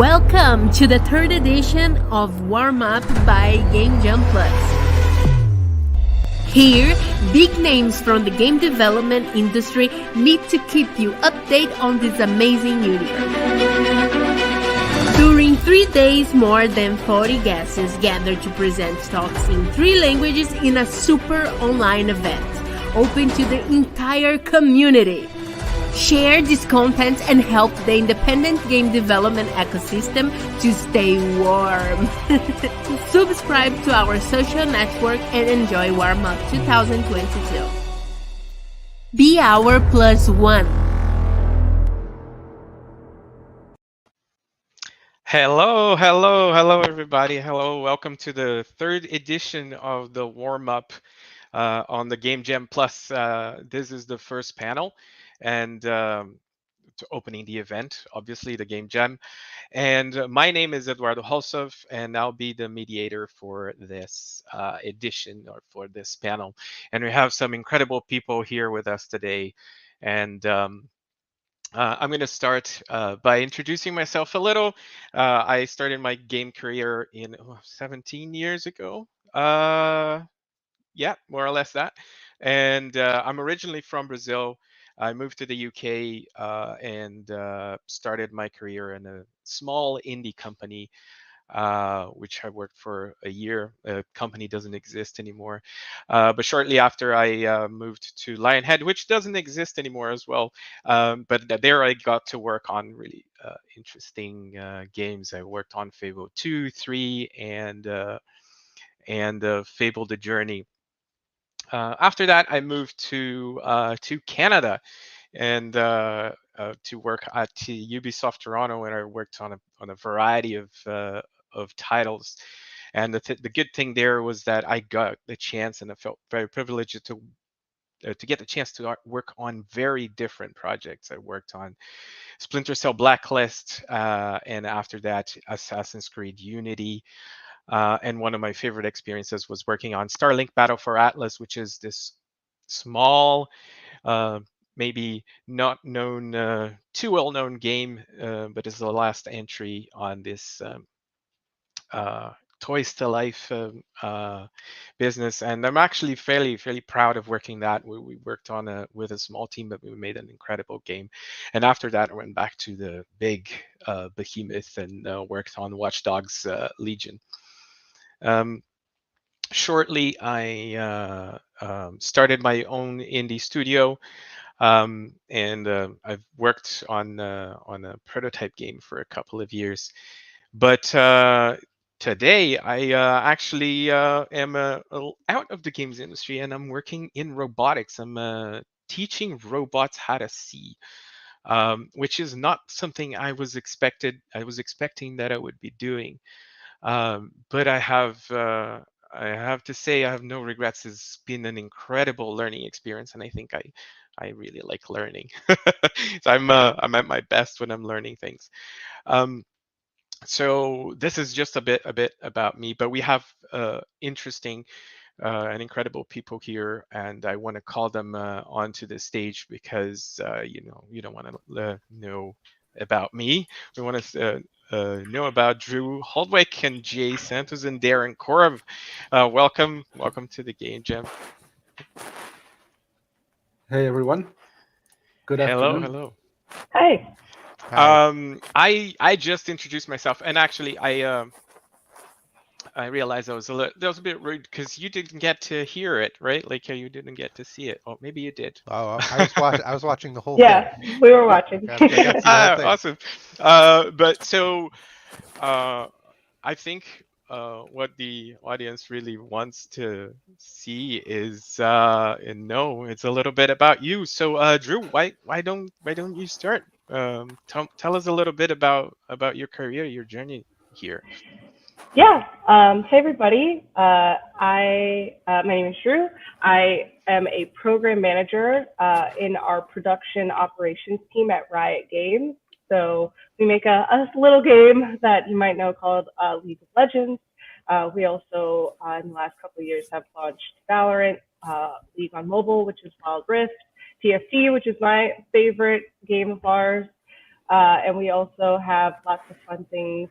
Welcome to the third edition of Warm Up by Game Jam Plus. Here, big names from the game development industry meet to keep you updated on this amazing universe. During 3 days, more than 40 guests gathered to present talks in 3 languages in a super online event, open to the entire community. Share this content and help the independent game development ecosystem to stay warm. Subscribe to our social network and enjoy Warm Up 2022. Be our +1. Hello, everybody. Hello, welcome to the third edition of the Warm Up on the Game Jam Plus. This is the first panel and to opening the event, obviously the Game Jam. And my name is Eduardo Hulshof, and I'll be the mediator for this edition or for this panel. And we have some incredible people here with us today. And I'm going to start by introducing myself a little. I started my game career in 17 years ago. Yeah, more or less that. And I'm originally from Brazil. I moved to the UK and started my career in a small indie company, which I worked for a year. The company doesn't exist anymore. But shortly after, I moved to Lionhead, which doesn't exist anymore as well. But there I got to work on really interesting games. I worked on Fable 2, 3, and Fable the Journey. After that, I moved to Canada and to work at Ubisoft Toronto, and I worked on a variety of titles. And the good thing there was that I got the chance, and I felt very privileged to get the chance to work on very different projects. I worked on Splinter Cell Blacklist, and after that, Assassin's Creed Unity. And one of my favorite experiences was working on Starlink Battle for Atlas, which is this small, maybe not known, too well-known game, but is the last entry on this Toys to Life business. And I'm actually fairly proud of working that. We worked on with a small team, but we made an incredible game. And after that, I went back to the big behemoth and worked on Watch Dogs Legion. Shortly, I started my own indie studio, and I've worked on a prototype game for a couple of years. But today, I actually am a little out of the games industry, and I'm working in robotics. I'm teaching robots how to see, which is not something I was expecting that I would be doing. But I have to say I have no regrets. It's been an incredible learning experience, and I think I really like learning. So I'm at my best when I'm learning things. So this is just a bit about me, but we have interesting and incredible people here, and I want to call them onto the stage because you don't want to know about me. We want to know about Drew Holdwick and Jay Santos and Darren Korb. Welcome to the Game Jam. Hey everyone. Good afternoon. Hello. Hi. I just introduced myself, and actually I realized that was a bit rude because you didn't get to hear it, right? Like you didn't get to see it. Oh, maybe you did. Oh, I was watching the whole thing. Yeah, we were watching. Awesome. But so I think what the audience really wants to see is and know it's a little bit about you. So Drew, why don't you start? Tell us a little bit about your career, your journey here. Yeah. Hey everybody. My name is Drew. I am a program manager in our production operations team at Riot Games. So we make a little game that you might know called League of Legends. We also, in the last couple of years, have launched Valorant, League on mobile, which is Wild Rift, TFT, which is my favorite game of ours. And we also have lots of fun things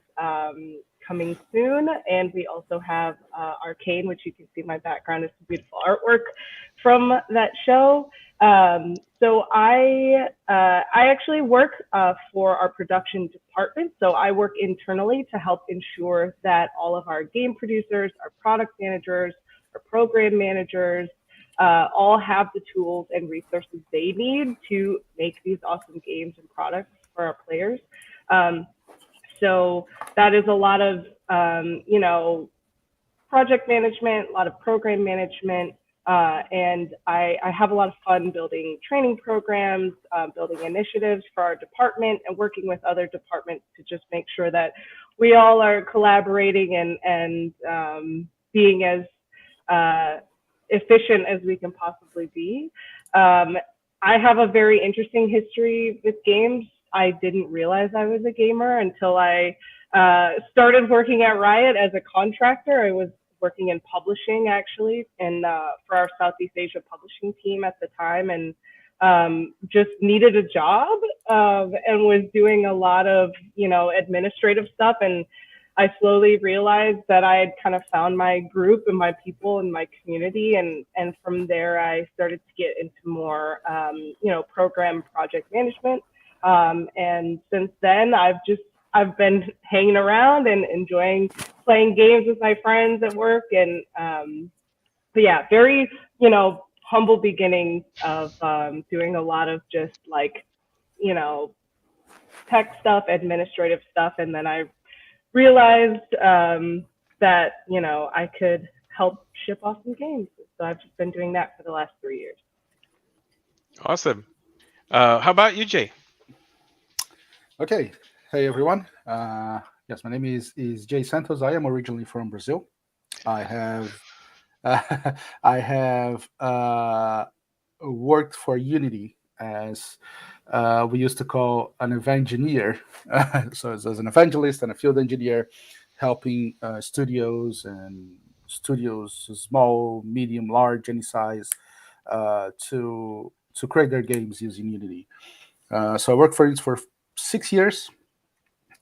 coming soon. And we also have Arcane, which you can see my background is some beautiful artwork from that show. So I actually work for our production department. So I work internally to help ensure that all of our game producers, our product managers, our program managers, all have the tools and resources they need to make these awesome games and products for our players. So that is a lot of, project management, a lot of program management, and I have a lot of fun building training programs, building initiatives for our department, and working with other departments to just make sure that we all are collaborating and being as efficient as we can possibly be. I have a very interesting history with games. I didn't realize I was a gamer until I started working at Riot as a contractor. I was working in publishing actually, and for our Southeast Asia publishing team at the time, and just needed a job and was doing a lot of administrative stuff. And I slowly realized that I had kind of found my group and my people and my community, and from there I started to get into more program project management. And since then, I've been hanging around and enjoying playing games with my friends at work. And but yeah, very humble beginnings of doing a lot of just like tech stuff, administrative stuff, and then I realized that I could help ship off some games. So I've just been doing that for the last 3 years. Awesome. How about you, Jay? Okay. Hey, everyone. Yes, my name is Jay Santos. I am originally from Brazil. I have worked for Unity as we used to call an evangeneer. So as an evangelist and a field engineer, helping studios, small, medium, large, any size, to create their games using Unity. So I worked for it for 6 years.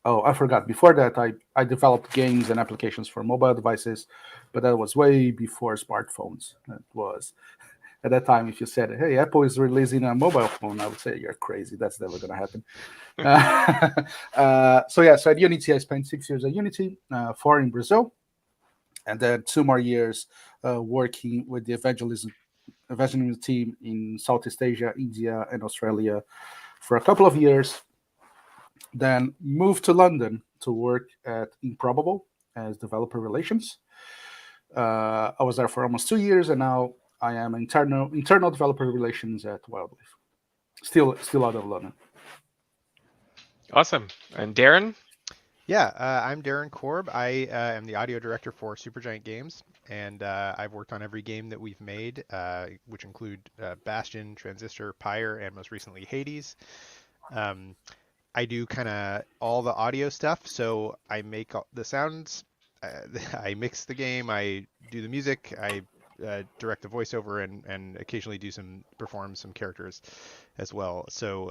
Oh, I forgot. Before that, I developed games and applications for mobile devices, but that was way before smartphones. That was at that time. If you said, "Hey, Apple is releasing a mobile phone," I would say you're crazy. That's never going to happen. So at Unity, I spent 6 years at Unity, 4 in Brazil, and then 2 more years working with the evangelism team in Southeast Asia, India, and Australia for a couple of years. Then moved to London to work at Improbable as developer relations. I was there for almost 2 years, and now I am internal developer relations at Wildlife. Still out of London. Awesome. And Darren? Yeah, I'm Darren Korb. I am the audio director for Supergiant Games, and I've worked on every game that we've made, which include Bastion, Transistor, Pyre, and most recently Hades. I do kind of all the audio stuff, so I make the sounds, I mix the game, I do the music, I direct the voiceover, and occasionally perform some characters as well. So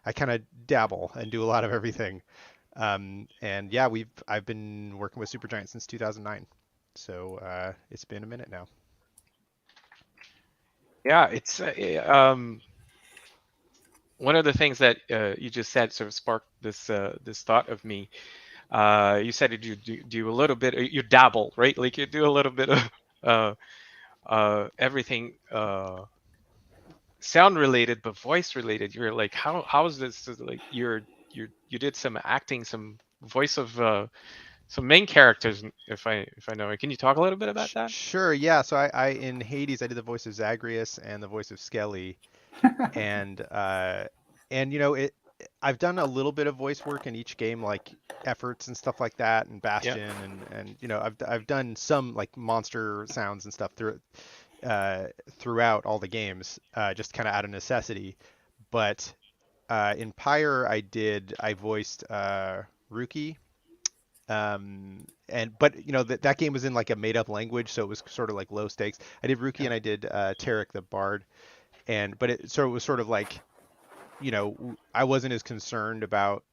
I kind of dabble and do a lot of everything. And yeah, I've been working with Supergiant since 2009, so it's been a minute now. Yeah, it's one of the things that you just said sort of sparked this thought of me. You said you do a little bit, you dabble, right? Like you do a little bit of everything sound related, but voice related. You're like, how is this? Like you did some acting, some voice of some main characters, if I know it. Can you talk a little bit about that? Sure. Yeah. So I in Hades I did the voice of Zagreus and the voice of Skelly. And I've done a little bit of voice work in each game, like efforts and stuff like that, and Bastion, and I've done some like monster sounds and stuff throughout all the games, just kind of out of necessity. But in Pyre, I voiced Rookie. But that game was in like a made up language, so it was sort of like low stakes. I did Rookie and I did Tarek the Bard. But it was sort of like I wasn't as concerned about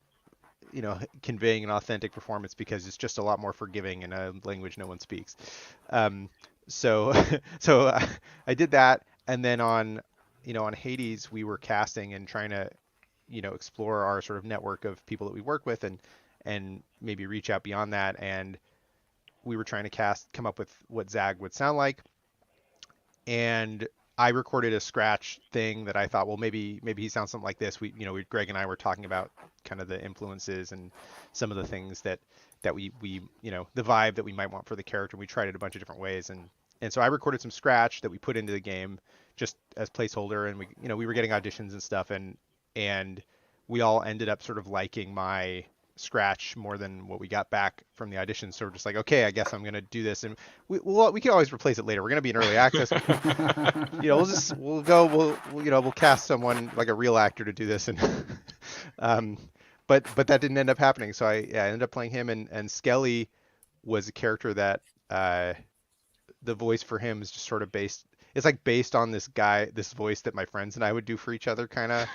conveying an authentic performance because it's just a lot more forgiving in a language no one speaks. So so I did that, and then on Hades we were casting and trying to explore our sort of network of people that we work with and maybe reach out beyond that, and we were trying to come up with what Zag would sound like, and I recorded a scratch thing that I thought, well, maybe he sounds something like this. Greg and I were talking about kind of the influences and some of the things that we the vibe that we might want for the character. We tried it a bunch of different ways, and so I recorded some scratch that we put into the game just as placeholder, and we were getting auditions and stuff, and we all ended up sort of liking my scratch more than what we got back from the audition. So we're just like, okay, I guess I'm gonna do this, and we can always replace it later. We're gonna be in early access. We'll cast someone like a real actor to do this, and but that didn't end up happening. So I ended up playing him, and Skelly was a character that the voice for him is just sort of based. It's like based on this voice that my friends and I would do for each other, kind of.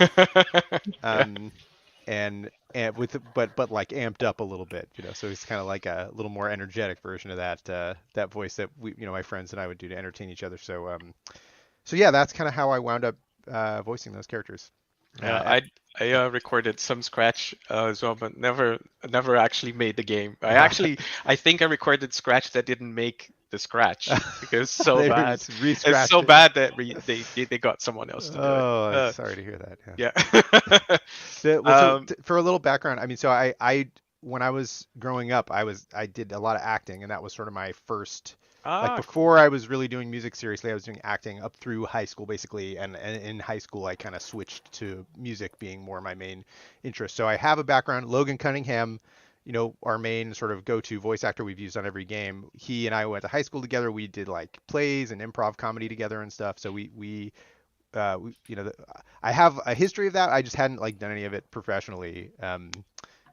And but like amped up a little bit, so it's kind of like a little more energetic version of that voice that my friends and I would do to entertain each other. So yeah, that's kind of how I wound up voicing those characters. I recorded some scratch as well, but never actually made the game. I think I recorded scratch that didn't make the scratch because it's so bad. It's so bad that they got someone else to do it. Oh, sorry to hear that. Yeah. So for a little background, I mean, so I when I was growing up, I did a lot of acting, and that was sort of my first. Like before I was really doing music seriously, I was doing acting up through high school basically, and in high school I kind of switched to music being more my main interest. So I have a background. Logan Cunningham, our main sort of go-to voice actor we've used on every game. He and I went to high school together. We did like plays and improv comedy together and stuff. So we I have a history of that. I just hadn't like done any of it professionally,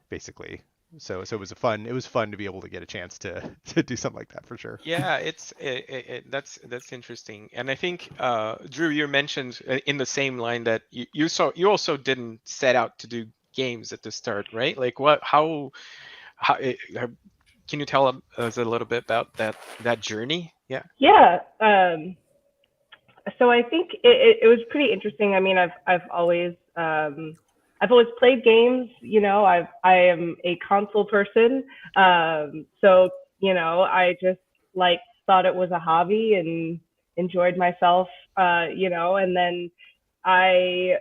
basically. So it was fun to be able to get a chance to do something like that for sure. Yeah, that's interesting. And I think Drew, you mentioned in the same line that you also didn't set out to do games at the start, right? Like how can you tell us a little bit about that journey? Yeah. Yeah. So I think it was pretty interesting. I mean, I've always played games, I am a console person. So, I just thought it was a hobby and enjoyed myself, and then I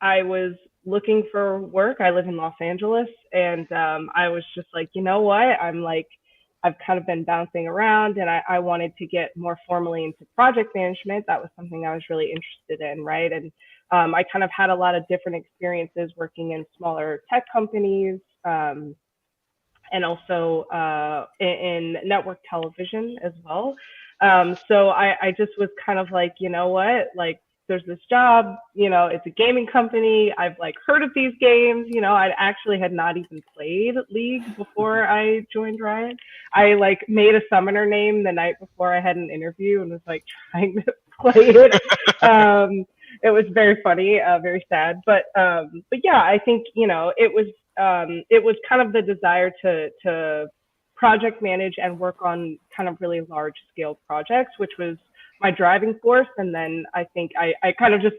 was looking for work. I live in Los Angeles, and I was just like, what? I've kind of been bouncing around, and I wanted to get more formally into project management. That was something I was really interested in, right? And I kind of had a lot of different experiences working in smaller tech companies, and also in network television as well. So I just was kind of like, what? Like, there's this job, it's a gaming company. I've heard of these games. I actually had not even played League before I joined Riot. I made a summoner name the night before I had an interview and was trying to play it. It was very funny, very sad, but yeah, I think it was kind of the desire to project manage and work on kind of really large scale projects, which was my driving force. And then I think I kind of just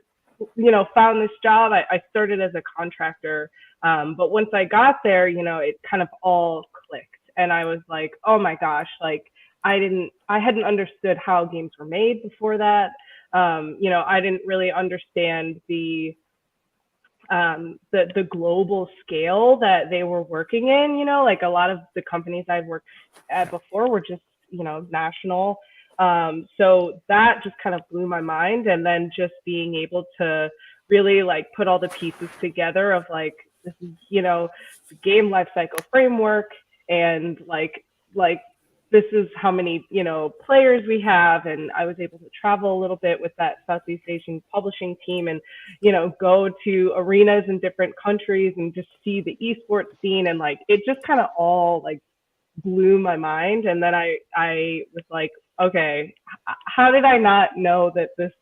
found this job. I started as a contractor, but once I got there, it kind of all clicked, and I was like, oh my gosh, I hadn't understood how games were made before that. I didn't really understand the global scale that they were working in. A lot of the companies I'd worked at before were just, national. So that just kind of blew my mind. And then just being able to really put all the pieces together of this is, the game lifecycle framework, and this is how many, players we have. And I was able to travel a little bit with that Southeast Asian publishing team and, go to arenas in different countries and just see the esports scene. And it just kind of all blew my mind. And then I was like, okay, how did I not know that this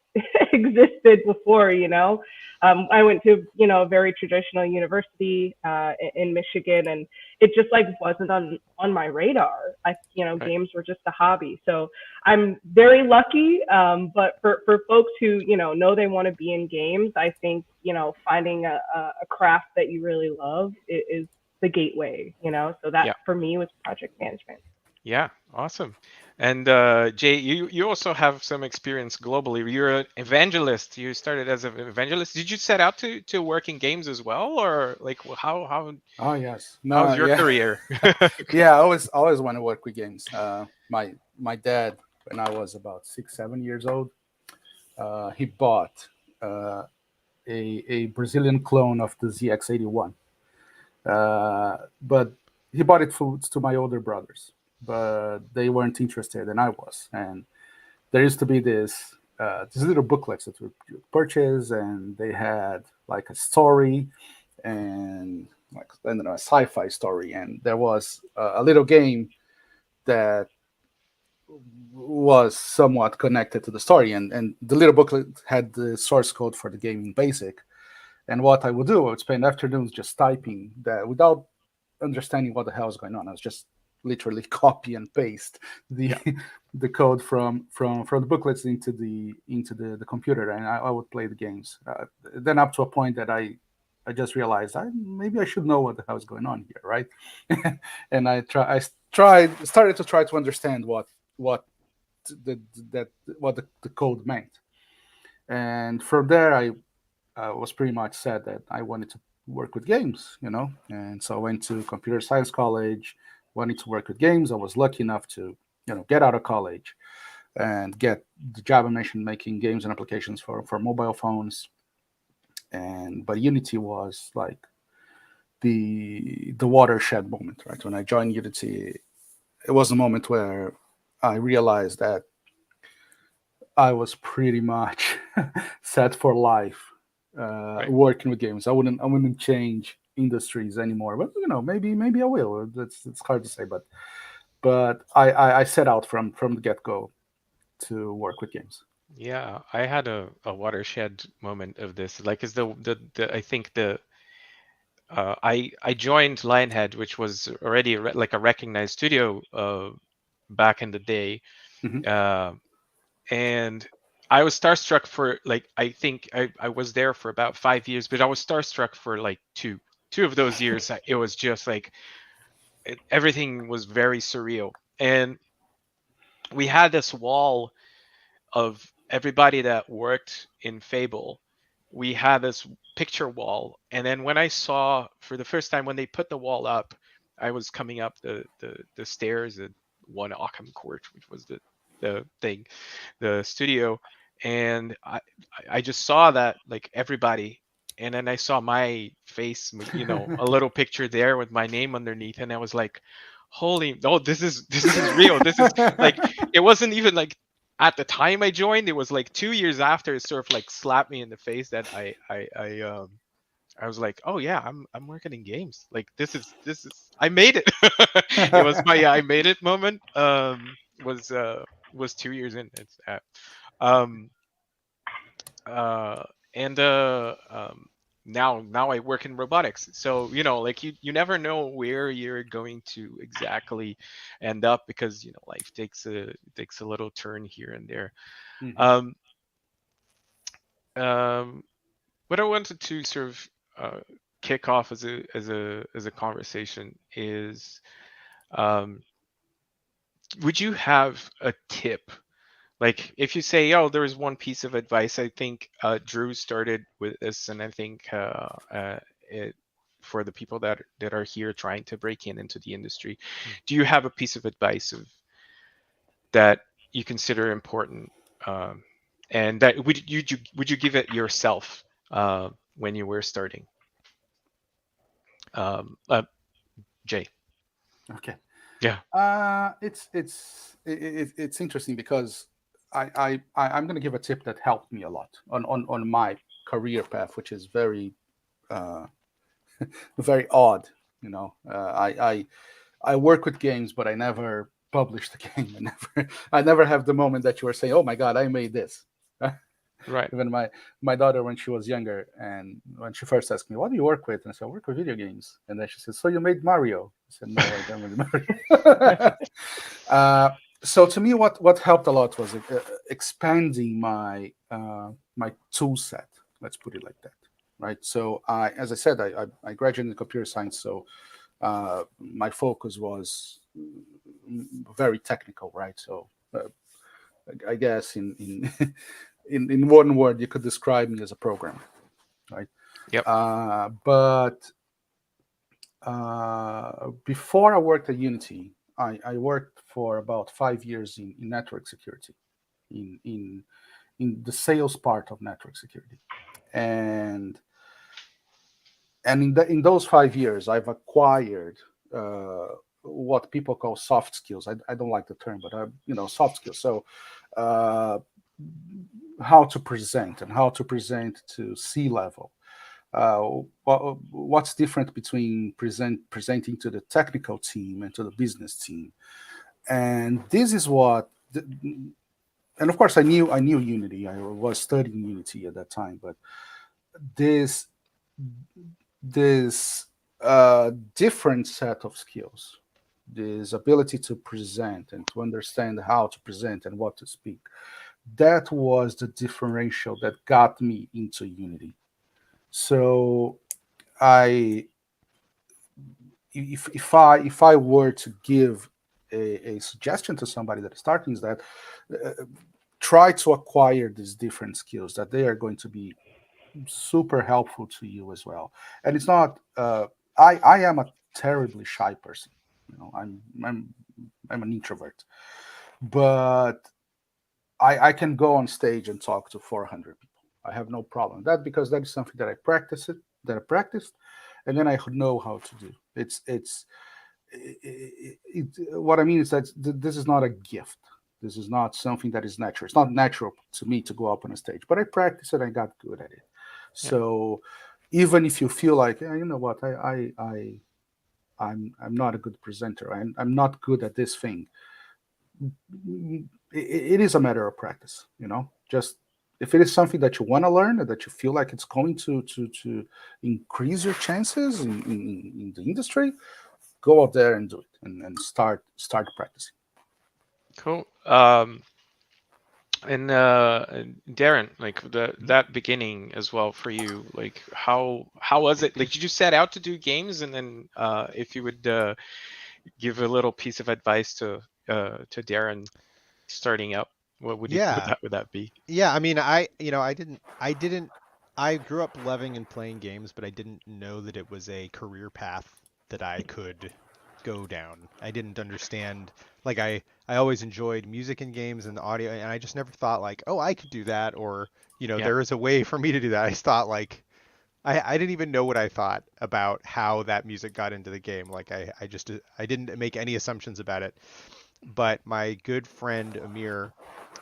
existed before, you know. I went to, you know, a very traditional university in Michigan, and it just like wasn't on my radar. You know, Right. games were just a hobby. So I'm very lucky. But for folks who, you know they want to be in games, I think, you know, finding a craft that you really love is the gateway, you know. So that Yeah. for me was project management. Yeah, awesome. And Jay, you also have some experience globally. You're an evangelist. You started as an evangelist. Did you set out to work in games as well, or like how Oh yes, how's no, your yeah, career? yeah. I always want to work with games. My dad, when I was about 6, 7 years old, he bought uh, a Brazilian clone of the ZX81. But he bought it to my older brothers, but they weren't interested, and I was. And there used to be these little booklets that we purchase, and they had like a story and like, I don't know, a sci-fi story, and there was a little game that was somewhat connected to the story, and the little booklet had the source code for the game in BASIC. And what I would do, I would spend afternoons just typing that without understanding what the hell is going on. I was just literally copy and paste the Yeah. the code from the booklets into the computer, and I would play the games. Then up to a point that I just realized maybe I should know what the hell is going on here, right? And started to try to understand what the that what the code meant, and from there I was pretty much said that I wanted to work with games, you know, and so I went to computer science college, wanted to work with games. I was lucky enough to, you know, get out of college and get the job I mentioned, making games and applications for mobile phones. And but Unity was like the watershed moment, right? When I joined Unity, it was a moment where I realized that I was pretty much set for life Right. working with games. I wouldn't change industries anymore. But you know, maybe I will. It's hard to say, but I set out from the get go to work with games. Yeah, I had a watershed moment of this. Like, is the I think the I joined Lionhead, which was already like a recognized studio back in the day. Mhm. Uh, and I was starstruck for like I think I was there for about 5 years, but I was starstruck for like two of those years. It was just like everything was very surreal, and we had this wall of everybody that worked in Fable. We had this picture wall, and then when I saw for the first time when they put the wall up, I was coming up the stairs at One Occam Court, which was the thing, the studio, and I just saw that like everybody, and then I saw my face, you know, a little picture there with my name underneath, and I was like, holy, oh, this is real. This is like, it wasn't even like at the time I joined, it was like 2 years after it sort of like slapped me in the face that I was like, oh yeah, I'm working in games. Like this is I made it. It was my I made it moment. Was 2 years in. It's um uh and now I work in robotics. So you know, like you never know where you're going to exactly end up, because you know life takes a little turn here and there. Mhm. Um, um, what I wanted to sort of kick off as a conversation is, um, would you have a tip? Like if you say, oh, there is one piece of advice. I think Drew started with this, and I think it, for the people that are here trying to break into the industry, do you have a piece of advice that you consider important, and that would you give it yourself when you were starting? Um, uh, Jay. Okay. Yeah. It's interesting because I'm going to give a tip that helped me a lot on my career path, which is very uh, very odd. You know, I work with games, but I never publish the game. I never have the moment that you are saying, "Oh my God, I made this." Right. Even my daughter, when she was younger, and when she first asked me, "What do you work with?" and I said, "I work with video games," and then she said, "So you made Mario?" I said, "No, I don't make Mario." So to me, what helped a lot was expanding my tool set. Let's put it like that, right? So as I said, I graduated in computer science, so my focus was very technical, right? So I guess in one word, you could describe me as a programmer, right? Yep. But before I worked at Unity, I worked for about 5 years in network security, in, in in the sales part of network security, and in those 5 years, I've acquired uh, what people call soft skills. I don't like the term, but soft skills. So uh, how to present and how to present to C-level. What's different between presenting to the technical team and to the business team, and this is what. And of course, I knew Unity. I was studying Unity at that time, but this this different set of skills, this ability to present and to understand how to present and what to speak, that was the differential that got me into Unity. So I, if I were to give a suggestion to somebody that is starting, is that try to acquire these different skills that they are going to be super helpful to you as well. And it's not. I am a terribly shy person. I'm an introvert, but I can go on stage and talk to 400 people. I have no problem. That because that is something that I practiced, and then I know how to do. What I mean is that this is not a gift. This is not something that is natural. It's not natural to me to go up on a stage, but I practiced and I got good at it. Yeah. So even if you feel like, yeah, you know what, I'm not a good presenter. I'm not good at this thing. It is a matter of practice. Just if it is something that you want to learn and that you feel like it's going to increase your chances in the industry, go out there and do it and start practicing. Cool. And Darren, like that beginning as well for you, like how was it? Like, did you set out to do games, and then if you would give a little piece of advice to Darren starting out, what would Yeah. that be? Yeah, I mean, I grew up loving and playing games, but I didn't know that it was a career path that I could go down. I didn't understand, like I always enjoyed music and games and audio, and I just never thought like, oh, I could do that, or Yeah. there is a way for me to do that. I just thought like I didn't even know what I thought about how that music got into the game. Like I didn't make any assumptions about it. But my good friend Amir,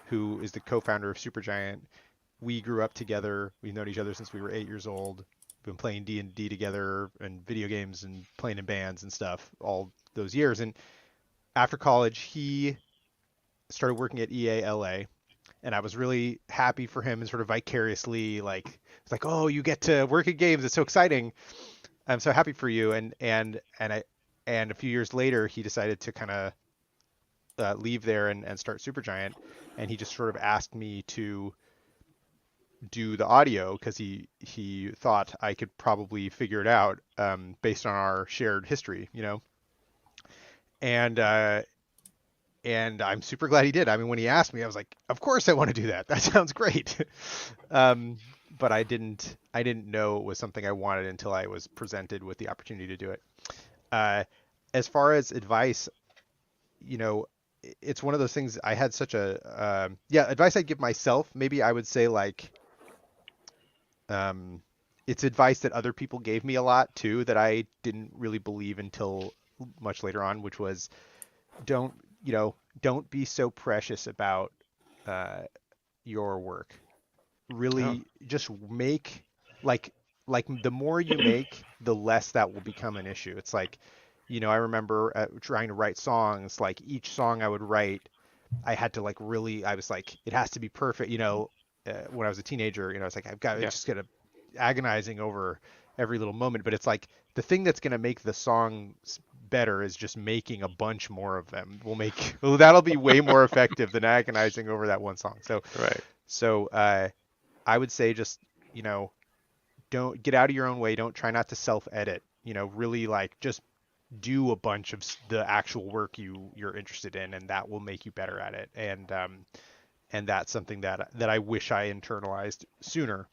who is the co-founder of Supergiant, we grew up together. We've known each other since we were 8 years old. Been playing D&D together and video games and playing in bands and stuff all those years. And after college, he started working at EA LA, and I was really happy for him and sort of vicariously like it's like, oh, you get to work at games. It's so exciting. I'm so happy for you. And a few years later, he decided to kind of leave there and start Supergiant, and he just sort of asked me to do the audio because he thought I could probably figure it out based on our shared history. And I'm super glad he did. I mean, when he asked me, I was like, of course I want to do that. That sounds great. But I didn't know it was something I wanted until I was presented with the opportunity to do it. As far as advice, it's one of those things. I had such a advice I'd give myself. Maybe I would say like it's advice that other people gave me a lot too that I didn't really believe until much later on, which was don't be so precious about your work. Oh, Really just make like the more you make, the less that will become an issue. It's like, I remember trying to write songs, like each song I would write, I had to like really, I was like, it has to be perfect, when I was a teenager, I was like, I've got to Yeah. just get agonizing over every little moment. But it's like the thing that's going to make the song better is just making a bunch more of them. That'll be way more effective than agonizing over that one song. Right. So I would say just, don't get out of your own way. Don't try not to self-edit, really like just do a bunch of the actual work you're interested in, and that will make you better at it. And that's something that I wish I internalized sooner.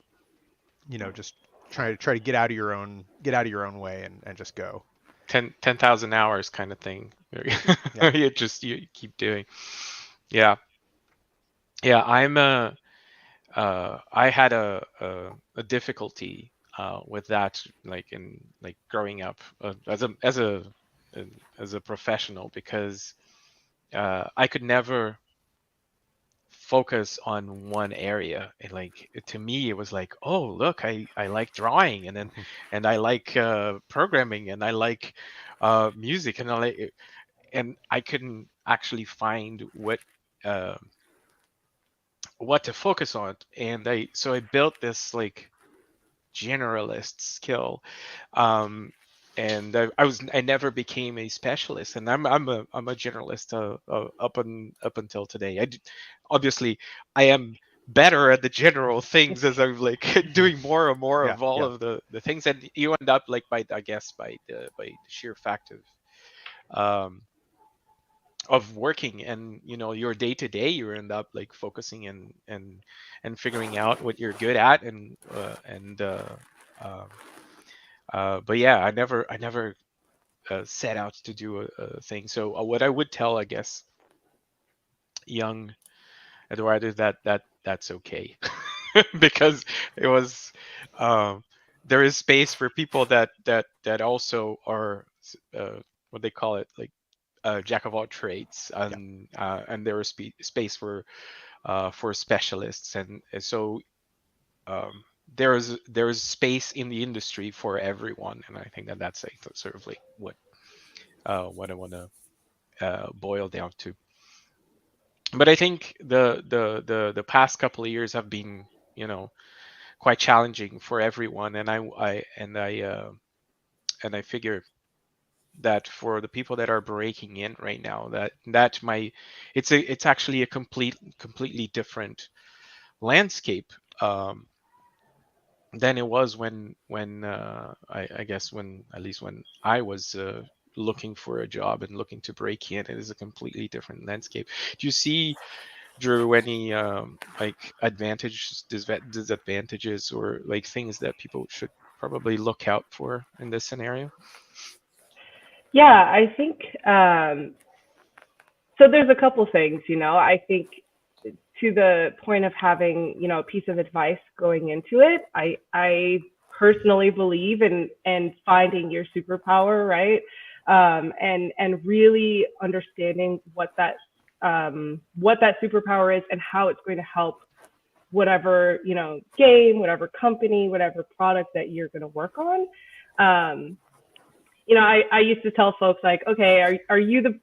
Just try to get out of your own way and just go. 10,000 hours kind of thing. Yeah. you keep doing. Yeah. I had a difficulty with that, like in growing up as a professional, because I could never focus on one area. And to me, it was like, oh, look, I like drawing, and I like programming, and I like music, and I couldn't actually find what to focus on. And I built this generalist skill, and I never became a specialist, and I'm a generalist up until today. Obviously I am better at the general things as I'm doing more and more of all of the things, and you end up by the sheer fact of working, and your day to day, you end up focusing and figuring out what you're good at, but yeah, I never set out to do a thing. So what I would tell, I guess, young Eduardo, is that's okay, because it was there is space for people that also are what they call it, jack of all trades, and there is space for specialists, and so there is space in the industry for everyone, and I think that's sort of what I want to boil down to. But I think the past couple of years have been quite challenging for everyone, and I figure that for the people that are breaking in right now, it's actually a completely different landscape than it was when I guess when I was looking for a job and looking to break in. It is a completely different landscape. Do you see, Drew, any advantages, disadvantages, or things that people should probably look out for in this scenario? Yeah, I think so. There's a couple things, I think, to the point of having, a piece of advice going into it. I personally believe in finding your superpower, right? And really understanding what that superpower is and how it's going to help whatever, game, whatever company, whatever product that you're going to work on. I used to tell folks okay, are you the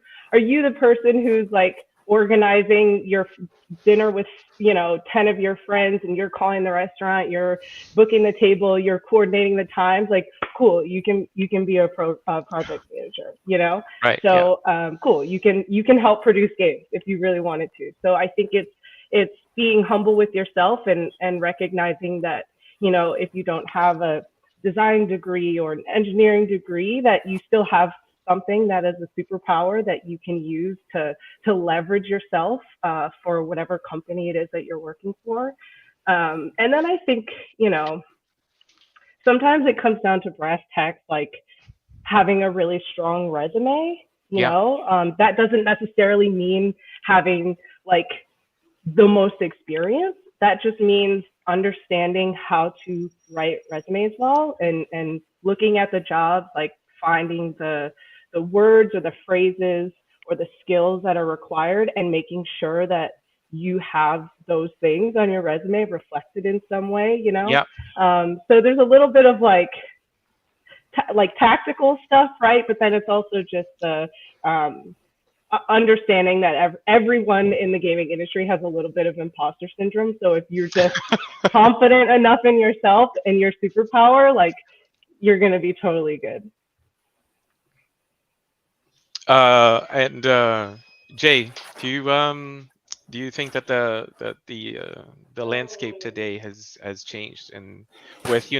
person who's organizing your dinner with 10 of your friends, and you're calling the restaurant, you're booking the table, you're coordinating the times? Cool, you can be a project manager, Right. So cool, you can help produce games if you really wanted to. So I think it's being humble with yourself and recognizing that if you don't have a design degree or an engineering degree, that you still have something that is a superpower that you can use to leverage yourself for whatever company it is that you're working for. And then I think, sometimes it comes down to brass tacks, having a really strong resume, that doesn't necessarily mean having the most experience. That just means understanding how to write resumes well, and looking at the job, finding the words or the phrases or the skills that are required, and making sure that you have those things on your resume reflected in some way, Yeah. So there's a little bit of tactical stuff, right? But then it's also just understanding that everyone in the gaming industry has a little bit of imposter syndrome. So if you're just confident enough in yourself and your superpower, like, you're going to be totally good. And Jay, do you think that the landscape today has changed, and with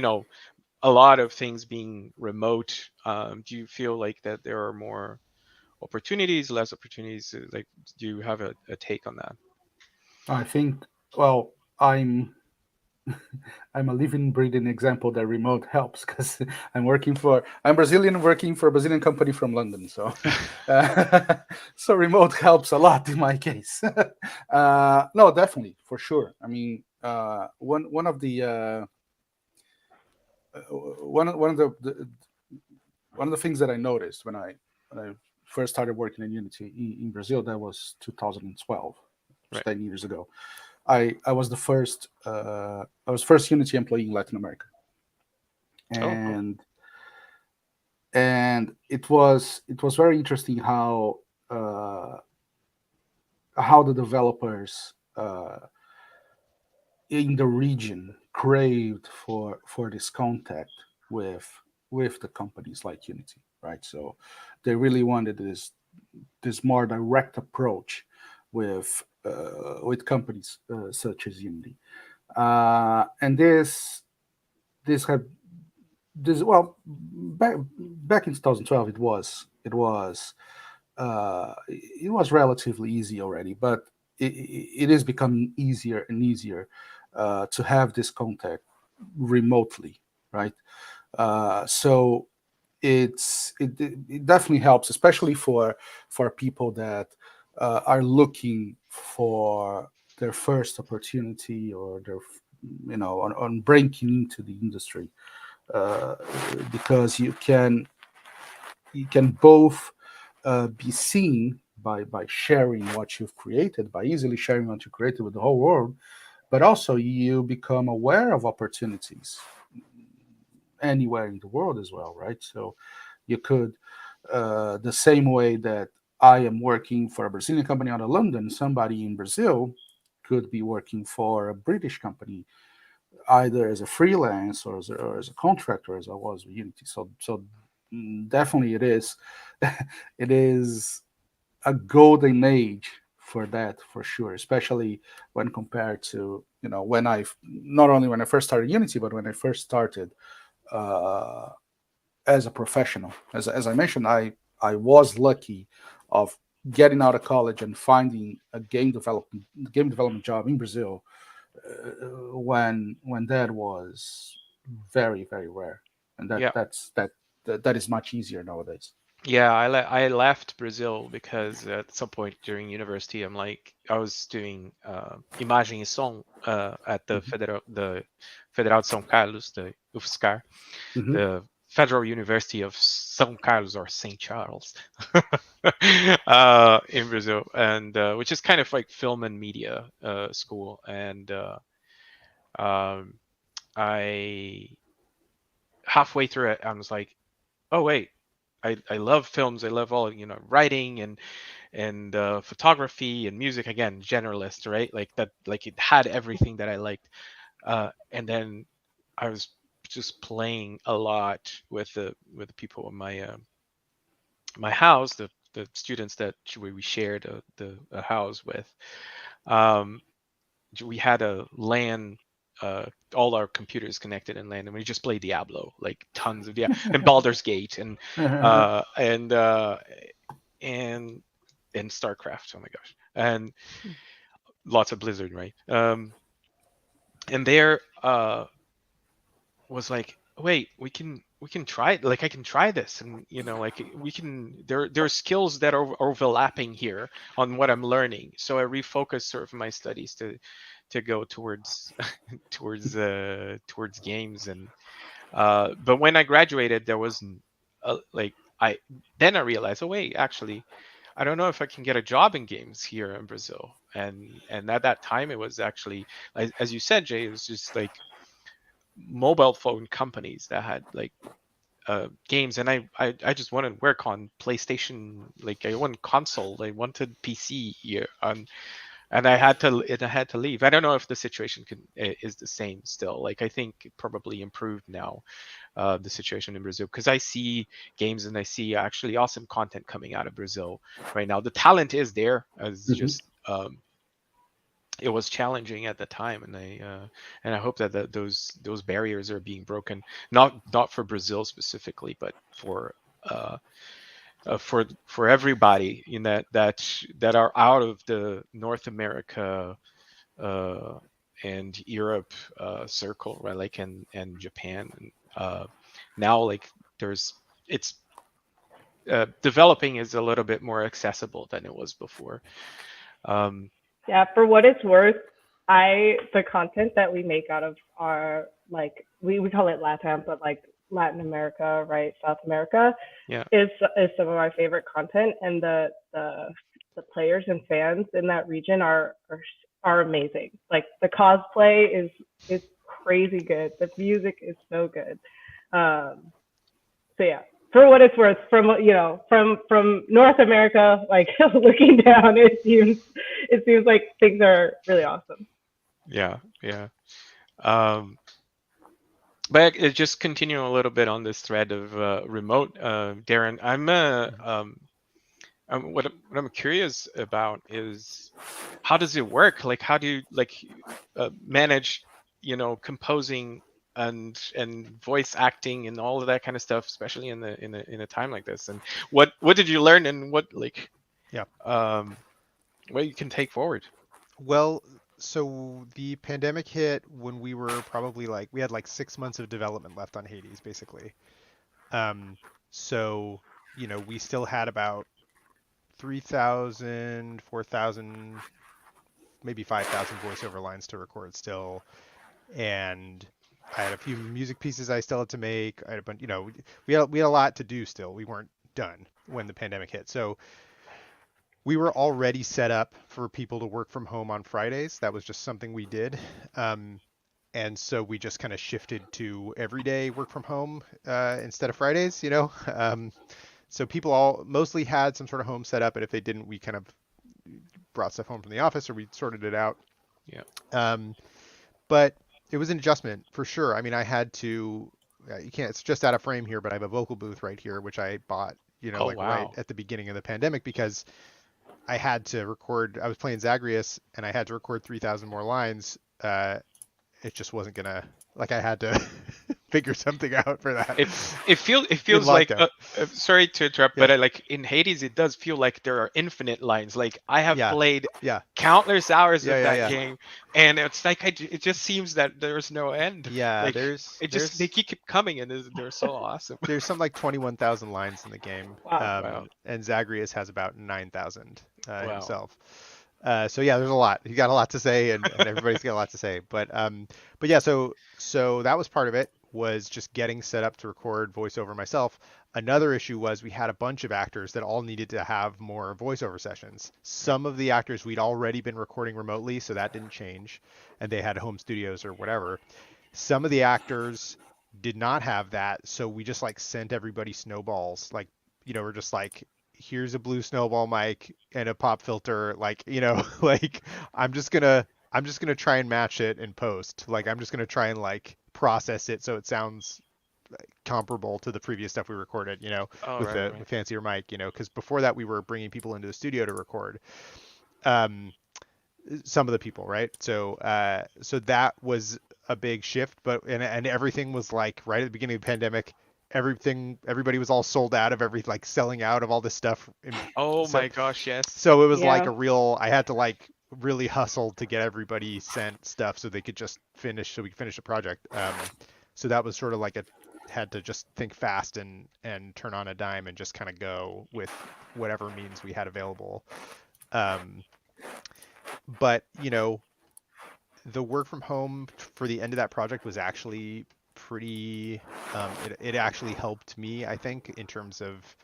a lot of things being remote, do you feel like that there are more opportunities, less opportunities? Like, do you have a take on that? I think, well, I'm I'm a living, breathing example that remote helps because I'm Brazilian working for a Brazilian company from London. So, so remote helps a lot in my case. No, definitely, for sure. I mean, one of the one of the things that I noticed when I first started working in Unity in Brazil, that was 2012, Right. 10 years ago. I was the first first Unity employee in Latin America, Oh, cool. and it was very interesting how the developers in the region craved for this contact with the companies like Unity, right? So they really wanted this more direct approach with companies such as Unity, and this had this well back in 2012 it was relatively easy already, but it is becoming easier and easier to have this contact remotely, right? So it definitely helps, especially for people that are looking for their first opportunity, or their on breaking into the industry, uh, because you can both be seen by sharing what you've created, by easily sharing what you created with the whole world, but also you become aware of opportunities anywhere in the world as well, right? So you could, the same way that I am working for a Brazilian company out of London, somebody in Brazil could be working for a British company, either as a freelance or as a contractor, as I was with Unity. So definitely it is it is a golden age for that, for sure, especially when compared to when I not only when I first started Unity, but when I first started uh, as a professional. As I mentioned, I was lucky of getting out of college and finding a game development job in Brazil, when that was very, very rare, and Yeah. that is much easier nowadays. Yeah, I left Brazil because at some point during university, I was doing imagem e som at the Federal de São Carlos, the UFSCar, Mm-hmm. the Federal University of São Carlos, or St. Charles, in Brazil, and which is kind of like film and media school. And um, I halfway through it, I was like, oh wait, I love films. I love all writing and photography and music. Again, generalist, right? Like that. Like it had everything that I liked. And then I was just playing a lot with the people in my house, the students that we shared the house with. We had a LAN. All our computers connected in LAN, and we just played Diablo, like tons of and Baldur's Gate, and and StarCraft. Oh my gosh, and lots of Blizzard, right? And there was like, wait, we can try it. Like I can try this, and like we can. There are skills that are overlapping here on what I'm learning. So I refocused sort of my studies to go towards towards games. And but when I graduated, there was like I realized, oh wait, actually I don't know if I can get a job in games here in Brazil. And at that time it was actually, as you said, Jay, it was just like mobile phone companies that had like games, and I just wanted to work on PlayStation. Like I wanted console, I wanted PC, yeah, and I had to leave. I don't know if the situation is the same still. Like I think it probably improved now, the situation in Brazil, because I see games and I see actually awesome content coming out of Brazil right now. The talent is there, as just it was challenging at the time, and I hope that those barriers are being broken, not for Brazil specifically, but for everybody in that are out of the North America and Europe circle, right? Like and Japan. Now, like it's developing is a little bit more accessible than it was before. Yeah, for what it's worth, the content that we make out of our, like, we call it LATAM, but like Latin America, right? South America, Yeah. is some of my favorite content, and the players and fans in that region are amazing. Like the cosplay is crazy good. The music is so good. So yeah, for what it's worth, from from North America, like looking down, it seems like things are really awesome. Yeah. But just continuing a little bit on this thread of remote, Darren, what I'm curious about is how does it work? Like, how do you manage, composing and voice acting and all of that kind of stuff, especially in a time like this? And what did you learn, and what what you can take forward? Well, so the pandemic hit when we were probably we had 6 months of development left on Hades, basically. So, we still had about 3,000, 4,000, maybe 5,000 voiceover lines to record still. And I had a few music pieces I still had to make. I had a bunch, we had a lot to do still. We weren't done when the pandemic hit. So we were already set up for people to work from home on Fridays. That was just something we did. And so we just kind of shifted to everyday work from home instead of Fridays, So people mostly had some sort of home setup, and if they didn't, we kind of brought stuff home from the office, or we sorted it out. Yeah. But it was an adjustment for sure. I mean, I had to. You can't. It's just out of frame here, but I have a vocal booth right here, which I bought, Wow. right at the beginning of the pandemic, because I had to record. I was playing Zagreus, and I had to record 3,000 more lines. It just wasn't gonna. I had to figure something out for that. It feels like sorry to interrupt, Yeah. but in Hades it does feel like there are infinite lines. Like I have played Yeah. countless hours of that Yeah. game, and it's like it just seems that there's no end. Yeah, they keep coming, and they're so awesome. There's something like 21,000 lines in the game. Wow. And Zagreus has about 9,000 Wow. himself. So yeah, there's a lot. He got a lot to say, and everybody's got a lot to say. But yeah, so that was part of it, was just getting set up to record voiceover myself. Another issue was we had a bunch of actors that all needed to have more voiceover sessions. Some of the actors we'd already been recording remotely, so that didn't change, and they had home studios or whatever. Some of the actors did not have that, so we just sent everybody snowballs. We're just here's a blue snowball mic and a pop filter, I'm just gonna try and match it in post. I'm just gonna try and process it so it sounds comparable to the previous stuff we recorded, with fancier mic, because before that we were bringing people into the studio to record. Some of the people, right? So that was a big shift, but and everything was right at the beginning of the pandemic. Everybody was all sold out of selling out of all this stuff. My gosh, yes. So it was I had to really hustle to get everybody sent stuff so they could just finish, so we could finish the project. So that was sort of had to just think fast and turn on a dime and just kind of go with whatever means we had available. But the work from home for the end of that project was actually pretty, it actually helped me, I think, in terms of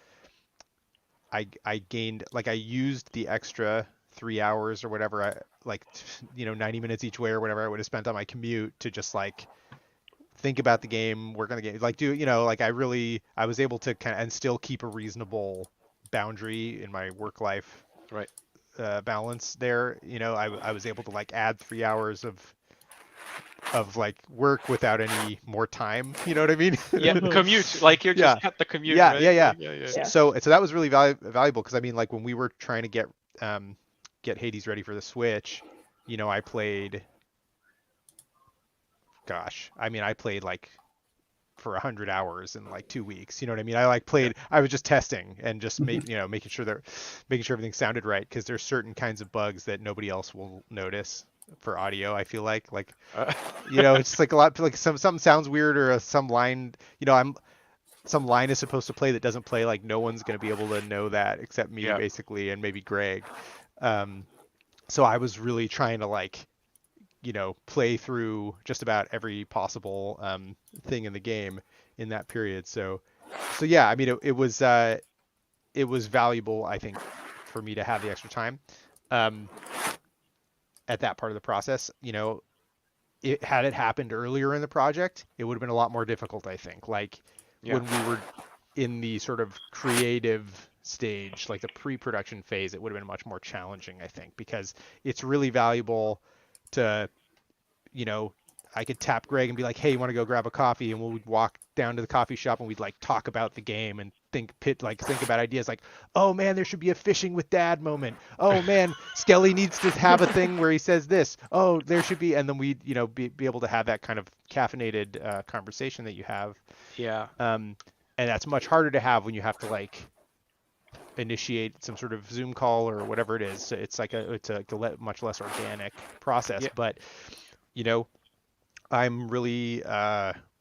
I gained, I used the extra 3 hours or whatever, 90 minutes each way or whatever I would have spent on my commute to just think about the game, work on the game, like do, like I was able to kind of, and still keep a reasonable boundary in my work life Right. balance there. I was able to like add 3 hours of like work without any more time. You know what I mean? Yeah, Mhm. commute. Like you Yeah. just cut the commute, Yeah, right? yeah, yeah. Like, yeah. Yeah. So that was really valuable because I mean, like when we were trying to get Hades ready for the Switch, I played, gosh, I mean, I played like for 100 hours in like 2 weeks. You know what I mean? I like played. I was just testing and just making sure everything sounded right because there's certain kinds of bugs that nobody else will notice for audio. I feel like Uh, it's just like a lot like something sounds weird or some line. Some line is supposed to play that doesn't play. Like no one's gonna be able to know that except me yeah. basically and maybe Greg. Um, so I was really trying to like play through just about every possible thing in the game in that period. So yeah, I mean, it was valuable, I think, for me to have the extra time um, at that part of the process. Had it happened earlier in the project, it would have been a lot more difficult, I think. Like Yeah. when we were in the sort of creative stage, like the pre-production phase, it would have been much more challenging, I think, because it's really valuable to you know, I could tap Greg and be like, "Hey, you want to go grab a coffee?" And we'd walk down to the coffee shop and we'd like talk about the game and think about ideas like, "Oh man, there should be a fishing with dad moment. Oh man, Skelly needs to have a thing where he says this. Oh, there should be," and then we'd be able to have that kind of caffeinated conversation that you have. Yeah. And that's much harder to have when you have to like initiate some sort of Zoom call or whatever it is. So it's like a much less organic process, Yeah. but you know, I'm really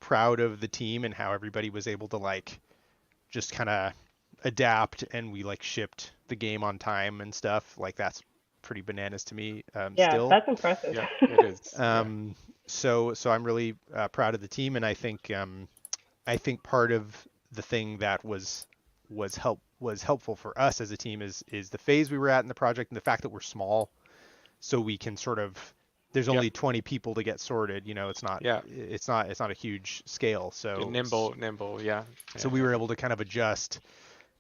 proud of the team and how everybody was able to like just kind of adapt and we like shipped the game on time and stuff. Like that's pretty bananas to me Yeah, still. that's impressive. Yeah. It is. Yeah. So I'm really proud of the team and I think part of the thing that was helpful for us as a team is the phase we were at in the project and the fact that we're small, so we can sort of there's Yeah. only 20 people to get sorted. It's not Yeah. it's not a huge scale. So Nimble. Yeah. so Yeah. we were able to kind of adjust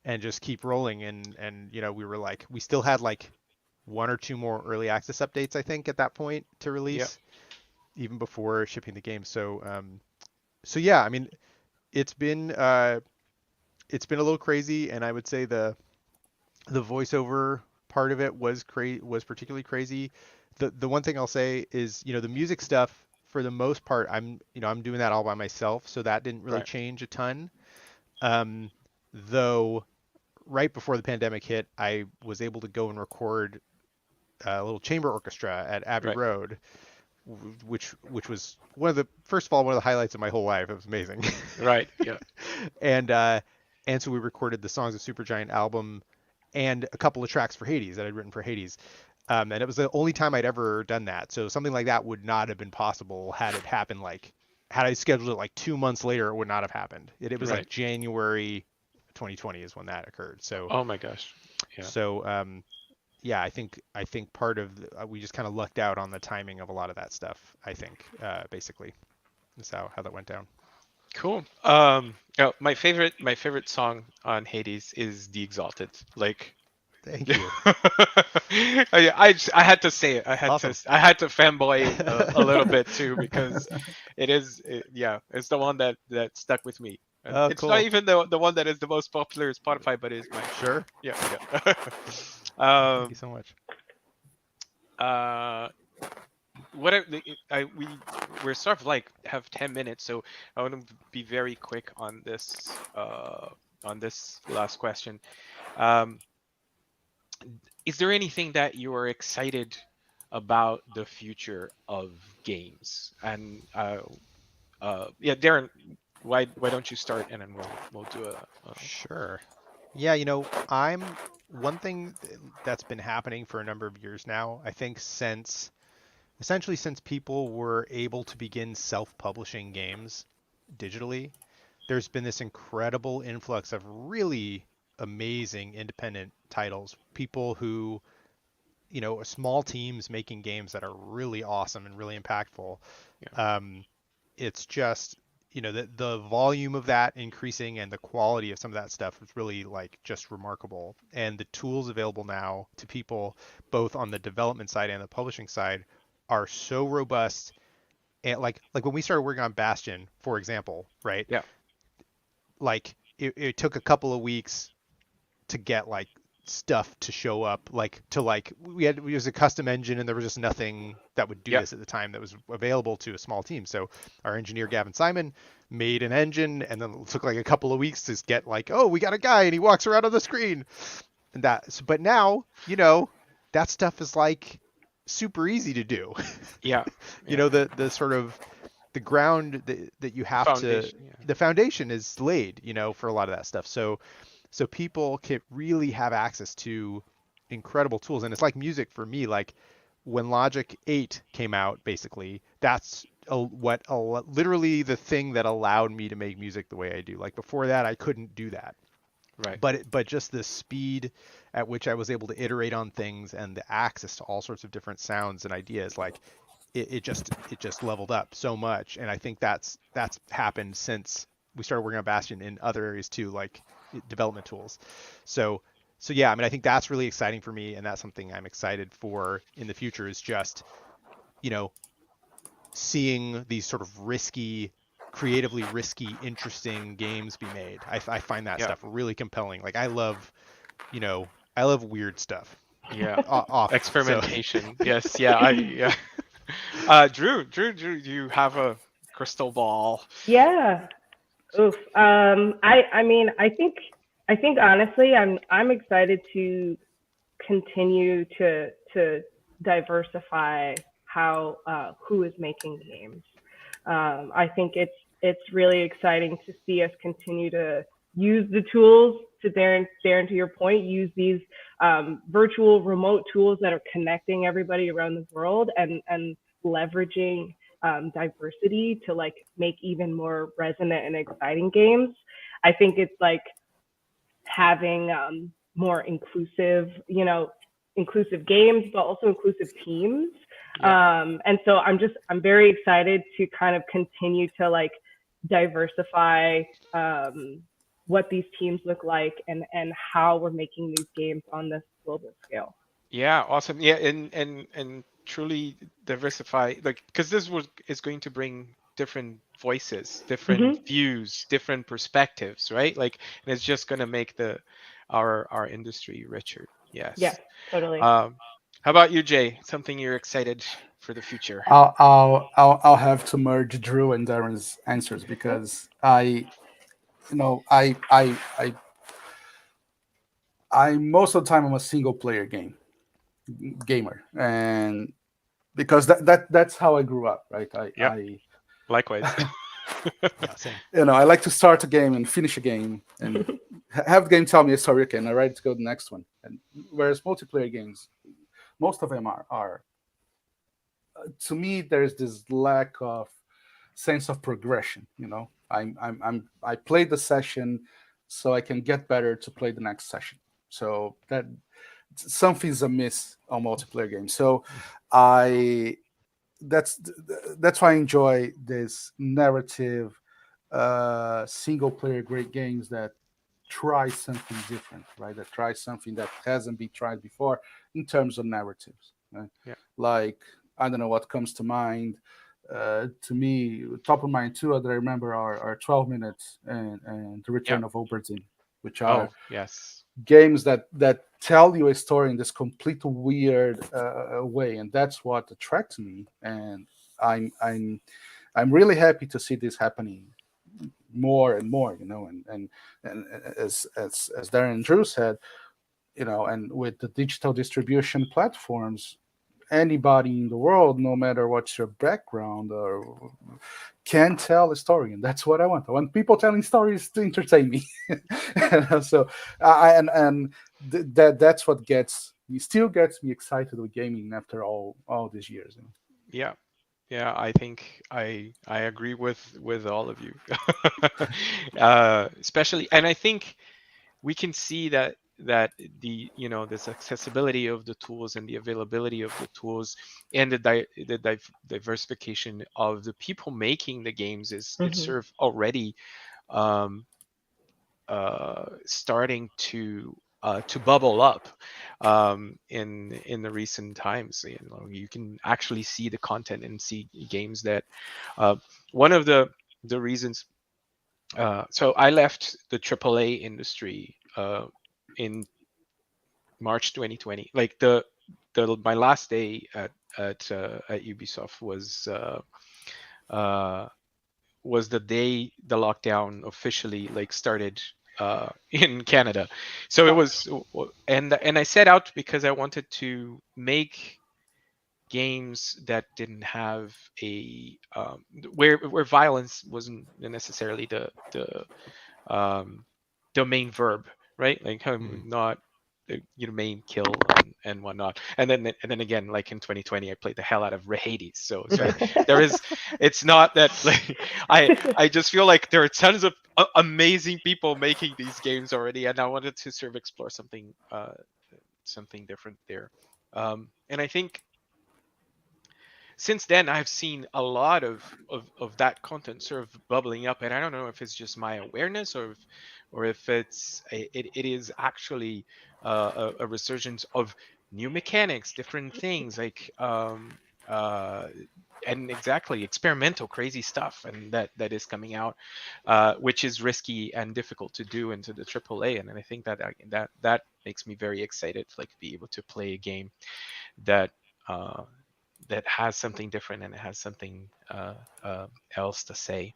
and just keep rolling and we were like we still had like one or two more early access updates I think at that point to release even before shipping the game. So yeah, I mean it's been a little crazy and I would say the voiceover part of it was particularly crazy. The one thing I'll say is, the music stuff for the most part, I'm doing that all by myself, so that didn't really Right. change a ton. Though right before the pandemic hit, I was able to go and record a little chamber orchestra at Abbey Right. Road, which was one of the highlights of my whole life. It was amazing. Right. Yeah. And so we recorded the Songs of Supergiant album and a couple of tracks for Hades that I'd written for Hades. And it was the only time I'd ever done that. So something like that would not have been possible had it happened had I scheduled it like 2 months later, it would not have happened. It was Right. like January 2020 is when that occurred. So Oh my gosh. Yeah. so yeah, I think part of we just kind of lucked out on the timing of a lot of that stuff. I think basically is how that went down. Cool. My favorite song on Hades is The Exalted. Like, Thank you. I had to say it. Awesome. I had to fanboy a little bit too because it's the one that stuck with me. And Oh, it's cool. not even the one that is the most popular in Spotify, but it's mine. Sure. Yeah. Thank you so much. We're sort of like have 10 minutes, so I want to be very quick on this last question. Is there anything that you are excited about the future of games? And Darren, why don't you start and then we'll do a Sure. Yeah, one thing that's been happening for a number of years now, I think essentially since people were able to begin self-publishing games digitally, there's been this incredible influx of really amazing independent titles, people who, small teams making games that are really awesome and really impactful. Yeah. It's just the volume of that increasing and the quality of some of that stuff was really like just remarkable. And the tools available now to people, both on the development side and the publishing side, are so robust. And like when we started working on Bastion, for example, right? Yeah. Like it took a couple of weeks to get like stuff to show up, like we was a custom engine and there was just nothing that would do this at the time that was available to a small team. So our engineer Gavin Simon made an engine, and then it took like a couple of weeks to get like, oh, we got a guy and he walks around on the screen, and but now that stuff is like super easy to do. Yeah. The sort of the ground that you have the foundation is laid, for a lot of that stuff. So people can really have access to incredible tools. And it's like music for me. Like when Logic 8 came out, basically, that's literally the thing that allowed me to make music the way I do. Like before that, I couldn't do that. Right. But just the speed at which I was able to iterate on things and the access to all sorts of different sounds and ideas, like it just leveled up so much. And I think that's happened since we started working on Bastion in other areas too, like development tools. So yeah, I mean, I think that's really exciting for me, and that's something I'm excited for in the future, is just seeing these sort of creatively risky, interesting games be made. I find that stuff really compelling. Like I love weird stuff. Yeah. Often, experimentation. So. Yes. Yeah. Drew, do you have a crystal ball? Yeah. Oof. I mean, I think honestly, I'm excited to continue to diversify how who is making games. I think it's really exciting to see us continue to use the tools. To Darren, to your point, use these virtual remote tools that are connecting everybody around the world and leveraging diversity to like make even more resonant and exciting games. I think it's like having more inclusive games, but also inclusive teams. And so I'm very excited to kind of continue to like diversify what these teams look like and how we're making these games on this global scale. Yeah, awesome. Yeah, and truly diversify, like, because this is going to bring different voices, different views, different perspectives, right? Like, and it's just going to make our industry richer. Yes. Yeah, totally. How about you, Jay? Something you're excited for the future? I'll have to merge Drew and Darren's answers because I most of the time I'm a single player gamer, and because that's how I grew up, right? Likewise. I like to start a game and finish a game and have the game tell me a story. Okay, and I'm ready to go to the next one. And whereas multiplayer games, most of them are to me, there's this lack of sense of progression. I played the session so I can get better to play the next session. So that something's amiss on multiplayer games. So that's why I enjoy this narrative single player great games that try something different, right? That try something that hasn't been tried before in terms of narratives. Right? Yeah. Like, I don't know what comes to mind. To me, top of mind two that I remember are 12 Minutes and The Return of Aubergine, which are games that tell you a story in this complete weird way, and that's what attracts me. And I'm really happy to see this happening more and more. And as Darren and Drew said, and with the digital distribution platforms, anybody in the world, no matter what's your background, or can tell a story, and that's what I want. I want people telling stories to entertain me. So, that's what still gets me excited with gaming after all these years. Yeah, I think I agree with all of you, especially, and I think we can see that that the this accessibility of the tools and the availability of the tools and the diversification of the people making the games is it's sort of already starting to bubble up in the recent times. You can actually see the content and see games that one of the reasons. So I left the AAA industry in March 2020. Like my last day at Ubisoft was the day the lockdown officially started in Canada. So it was, and I set out because I wanted to make games that didn't have a where violence wasn't necessarily the main verb, right? Like not the main kill and whatnot. And then again, like in 2020, I played the hell out of Hades. So there is, it's not that like I just feel like there are tons of amazing people making these games already, and I wanted to sort of explore something different there. And I think since then, I've seen a lot of that content sort of bubbling up, and I don't know if it's just my awareness or if it is actually a resurgence of new mechanics, different things like and exactly experimental, crazy stuff, and that is coming out, which is risky and difficult to do into the AAA, and I think that makes me very excited, like be able to play a game that has something different and it has something else to say.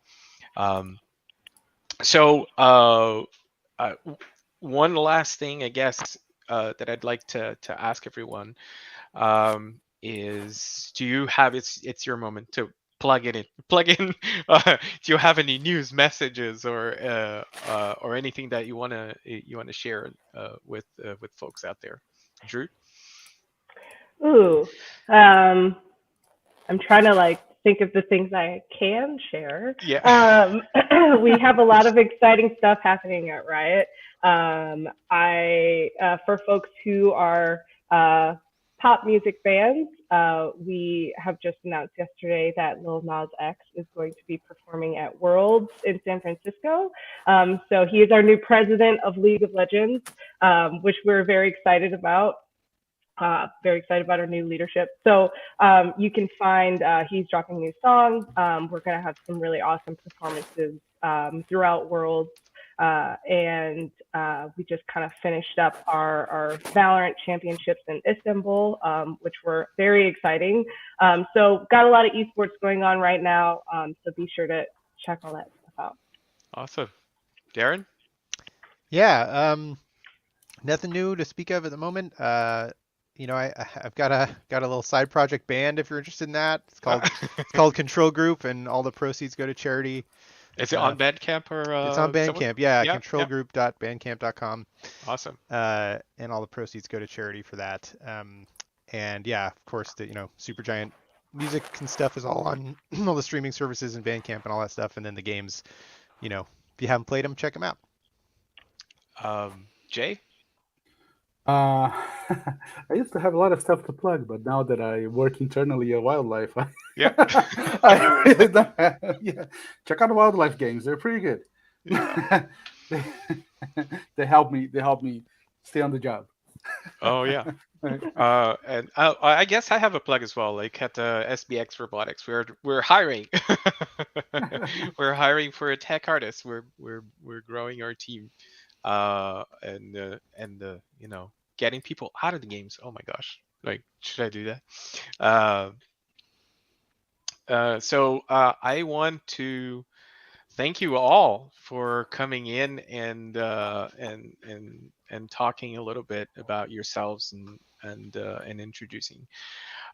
So one last thing, I guess, that I'd like to ask everyone is, do you have it's your moment to plug in. Do you have any news messages or anything that you wanna share with folks out there, Drew? Ooh, I'm trying to think of the things I can share. Yeah. We have a lot of exciting stuff happening at Riot. For folks who are pop music fans, we have just announced yesterday that Lil Nas X is going to be performing at Worlds in San Francisco. So he is our new president of League of Legends, which we're very excited about. Very excited about our new leadership. So you can find he's dropping new songs. We're going to have some really awesome performances throughout Worlds. And we just kind of finished up our Valorant championships in Istanbul, which were very exciting. So got a lot of esports going on right now. So be sure to check all that stuff out. Awesome. Darren? Yeah, nothing new to speak of at the moment. I've got a little side project band if you're interested in that. It's called Control Group, and all the proceeds go to charity. Is it on Bandcamp or? It's on Bandcamp, yeah. Controlgroup.bandcamp.com. Awesome. And all the proceeds go to charity for that. And yeah, of course, the Supergiant music and stuff is all on all the streaming services and Bandcamp and all that stuff. And then the games, if you haven't played them, check them out. Jay? I used to have a lot of stuff to plug, but now that I work internally at Wildlife, I really don't have, check out the Wildlife games. They're pretty good. Yeah. They help me stay on the job. Oh yeah. And I guess I have a plug as well. Like at SBX Robotics, we're hiring. We're hiring for a tech artist. We're growing our team. And getting people out of the games. Oh my gosh, should I do that? So I want to thank you all for coming in and talking a little bit about yourselves and introducing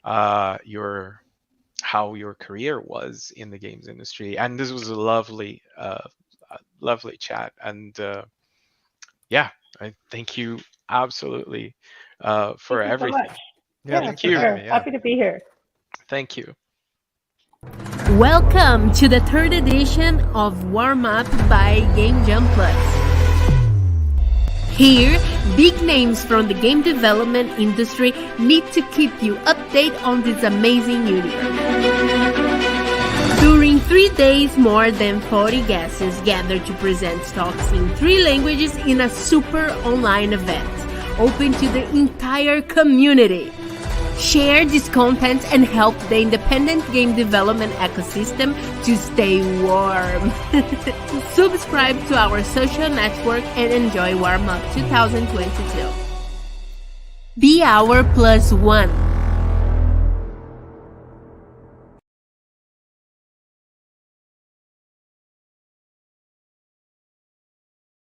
how your career was in the games industry. And this was a lovely chat. And I thank you absolutely for everything. So much. Yeah, thank you. Sure. Happy to be here. Thank you. Welcome to the third edition of Warm Up by Game Jam Plus. Here, big names from the game development industry need to keep you updated on this amazing universe. During 3 days, more than 40 guests gathered to present talks in 3 languages in a super online event, open to the entire community. Share this content and help the independent game development ecosystem to stay warm. Subscribe to our social network and enjoy Warm Up 2022. Be our +1.